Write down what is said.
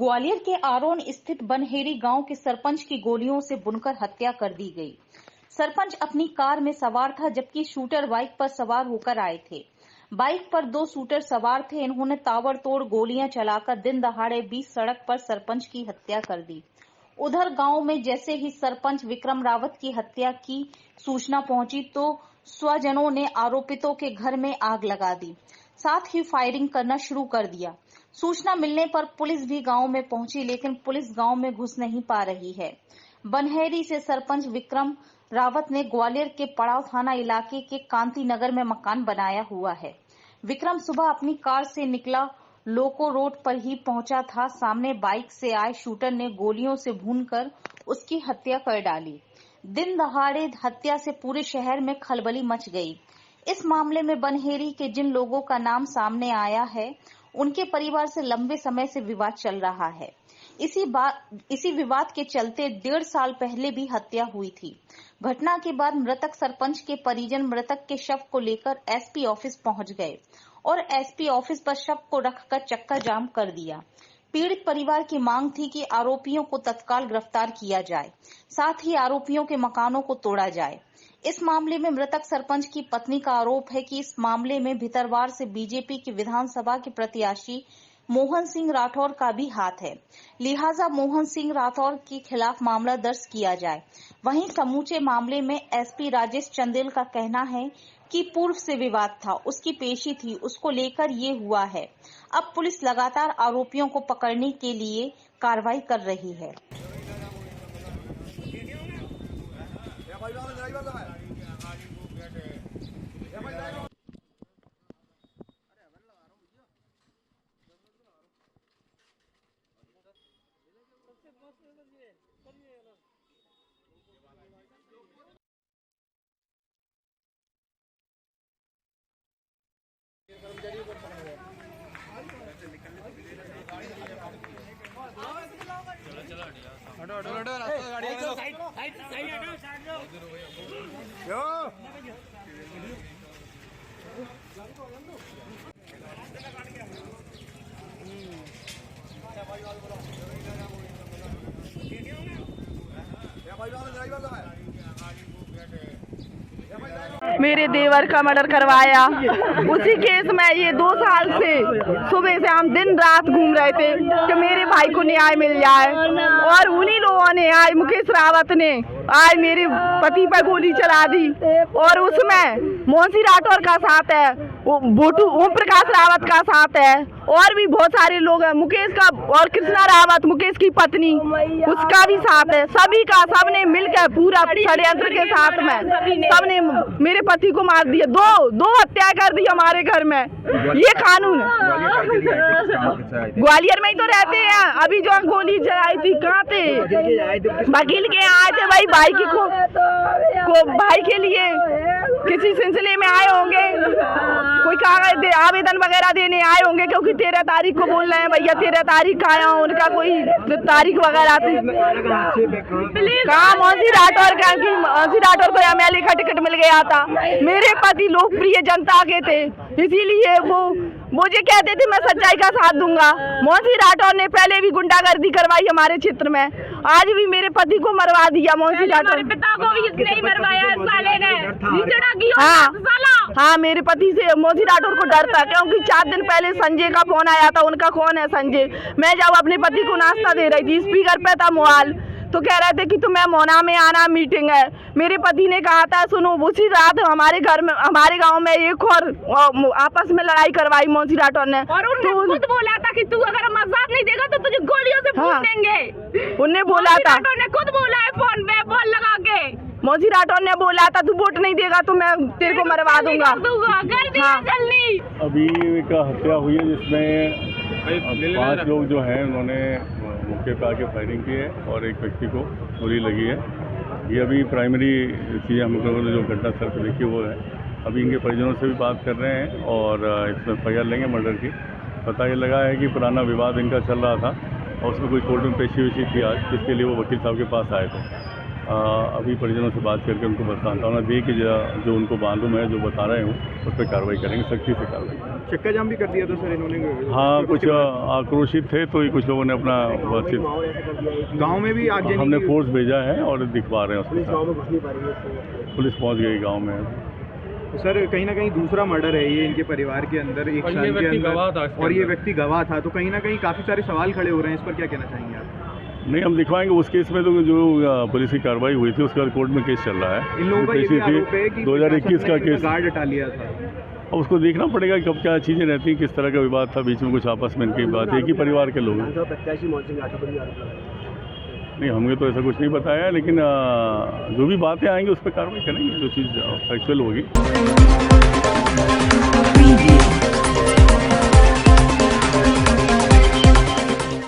ग्वालियर के आरोन स्थित बनहेरी गांव के सरपंच की गोलियों से बुनकर हत्या कर दी गई। सरपंच अपनी कार में सवार था, जबकि शूटर बाइक पर सवार होकर आए थे। बाइक पर 2 शूटर सवार थे। इन्होंने ताबड़तोड़ गोलियां चलाकर दिन दहाड़े बीच सड़क पर सरपंच की हत्या कर दी। उधर गांव में जैसे ही सरपंच विक्रम रावत की हत्या की सूचना पहुंची तो स्वजनों ने आरोपितों के घर में आग लगा दी, साथ ही फायरिंग करना शुरू कर दिया। सूचना मिलने पर पुलिस भी गांव में पहुंची, लेकिन पुलिस गांव में घुस नहीं पा रही है। बनहेरी से सरपंच विक्रम रावत ने ग्वालियर के पड़ाव थाना इलाके के कांति नगर में मकान बनाया हुआ है। विक्रम सुबह अपनी कार से निकला, लोको रोड पर ही पहुंचा था। सामने बाइक से आए शूटर ने गोलियों से भूनकर उसकी हत्या कर डाली। दिन दहाड़े हत्या से पूरे शहर में खलबली मच गई। इस मामले में बनहेरी के जिन लोगों का नाम सामने आया है, उनके परिवार से लंबे समय से विवाद चल रहा है। इसी विवाद के चलते 1.5 साल पहले भी हत्या हुई थी। घटना के बाद मृतक सरपंच के परिजन मृतक के शव को लेकर एसपी ऑफिस पहुंच गए और एसपी ऑफिस पर शव को रखकर चक्का जाम कर दिया। पीड़ित परिवार की मांग थी कि आरोपियों को तत्काल गिरफ्तार किया जाए, साथ ही आरोपियों के मकानों को तोड़ा जाए। इस मामले में मृतक सरपंच की पत्नी का आरोप है कि इस मामले में भितरवार से बीजेपी के विधानसभा के प्रत्याशी मोहन सिंह राठौर का भी हाथ है, लिहाजा मोहन सिंह राठौर के खिलाफ मामला दर्ज किया जाए। वहीं समूचे मामले में एसपी राजेश चंदेल का कहना है कि पूर्व से विवाद था, उसकी पेशी थी, उसको लेकर ये हुआ है। अब पुलिस लगातार आरोपियों को पकड़ने के लिए कार्रवाई कर रही है। मेरे देवर का मर्डर करवाया। उसी केस में ये 2 साल से सुबह से हम दिन रात घूम रहे थे कि मेरे भाई को न्याय मिल जाए, और उन्हीं लोगों ने आज मुकेश रावत ने आज मेरे पति पर गोली चला दी। और उसमें मोहन राठौर का साथ है, बोटू ओम प्रकाश रावत का साथ है, और भी बहुत सारे लोग हैं। मुकेश का और कृष्णा रावत मुकेश की पत्नी, उसका भी साथ है। सभी का सबने मिलकर पूरा षड्यंत्र के साथ में सबने मेरे पति को मार दिया। दो हत्या कर दी हमारे घर में। ये कानून ग्वालियर में ही तो रहते हैं। अभी जो गोली चलाई थी कहाँ थे? वकील के आए थे भाई, भाई के लिए किसी सिलसिले में आए होंगे, कोई कागज आवेदन वगैरह देने आए होंगे, क्योंकि 13 तारीख को बोल रहे हैं भैया 13 तारीख आया, उनका कोई तारीख वगैरह थी कहाँ? मोहन राठौर का, मोहन राठौर को एमएलए का टिकट मिल गया था। मेरे पति लोकप्रिय जनता के थे, इसीलिए वो मुझे कहते थे मैं सच्चाई का साथ दूंगा। मोहन राठौर ने पहले भी गुंडागर्दी करवाई हमारे क्षेत्र में, आज भी मेरे पति को मरवा दिया। मोहन राठौर पिता को भी नहीं मरवाया साले ने। हाँ, मेरे पति से मोहन राठौर को डर था, क्योंकि 4 दिन पहले संजय का फोन आया था। उनका कौन है संजय? मैं जब अपने पति को नाश्ता दे रही थी, स्पीकर पे था मोबाइल, तो कह रहे थे कि तुम्हें मोना में आना, मीटिंग है। मेरे पति ने कहा था सुनो, उसी रात हमारे गांव में एक और आपस में लड़ाई करवाई मोहन राठौर ने, और उन्होंने खुद बोला था कि तू अगर हम साथ नहीं देगा तो तुझे गोलियों से भून देंगे। उन्हें बोला था, ने खुद बोला है फोन पे, फोन लगा के मोहन राठौर ने बोला था तू वोट नहीं देगा तो मैं तेरे को मरवा दूंगा। अभी एक हत्या हुई है जिसमें 5 लोग जो हैं उन्होंने मौके पर आके फायरिंग की है और एक व्यक्ति को गोली लगी है। ये अभी प्राइमरी चीज़ हम लोगों ने जो घटना स्थल पर देखी वो है। अभी इनके परिजनों से भी बात कर रहे हैं और इसमें एफआईआर लेंगे मर्डर की। पता ये लगा है कि पुराना विवाद इनका चल रहा था और उसमें कोई कोर्ट में पेशी वेशी थी आज, जिसके लिए वो वकील साहब के पास आए थे। अभी परिजनों से बात करके उनको सांत्वना दे कि जो उनको मालूम है, जो बता रहे हूँ, उस पर कार्रवाई करेंगे, सख्ती से कार्रवाई करेंगे। चक्का जाम भी कर दिया था सर इन्होंने? हाँ, कुछ आक्रोशित थे तो कुछ लोगों ने अपना गांव में भी आग हमने फोर्स भेजा है और दिखवा रहे हैं उसको। पुलिस पहुँच गई गाँव में। सर कहीं ना कहीं दूसरा मर्डर है ये इनके परिवार के अंदर, एक साल के अंदर, और ये व्यक्ति गवाह था, तो कहीं ना कहीं काफ़ी सारे सवाल खड़े हो रहे हैं, इस पर क्या कहना चाहेंगे आप? नहीं, हम दिखवाएंगे। उस केस में तो जो पुलिस की कार्रवाई हुई थी उसके बाद कोर्ट में केस चल रहा है। इन लोगों का ये भी आरोप है कि 2021 का केस गार्ड हटा लिया था। अब उसको देखना पड़ेगा कब क्या चीज़ें रहती हैं, किस तरह का विवाद था, बीच में कुछ आपस में इनकी बात, एक ही परिवार के लोग। नहीं, हमें तो ऐसा कुछ नहीं बताया, लेकिन जो भी बातें आएंगी उस पर कार्रवाई करेंगे, जो चीज़ फैक्चुअल होगी।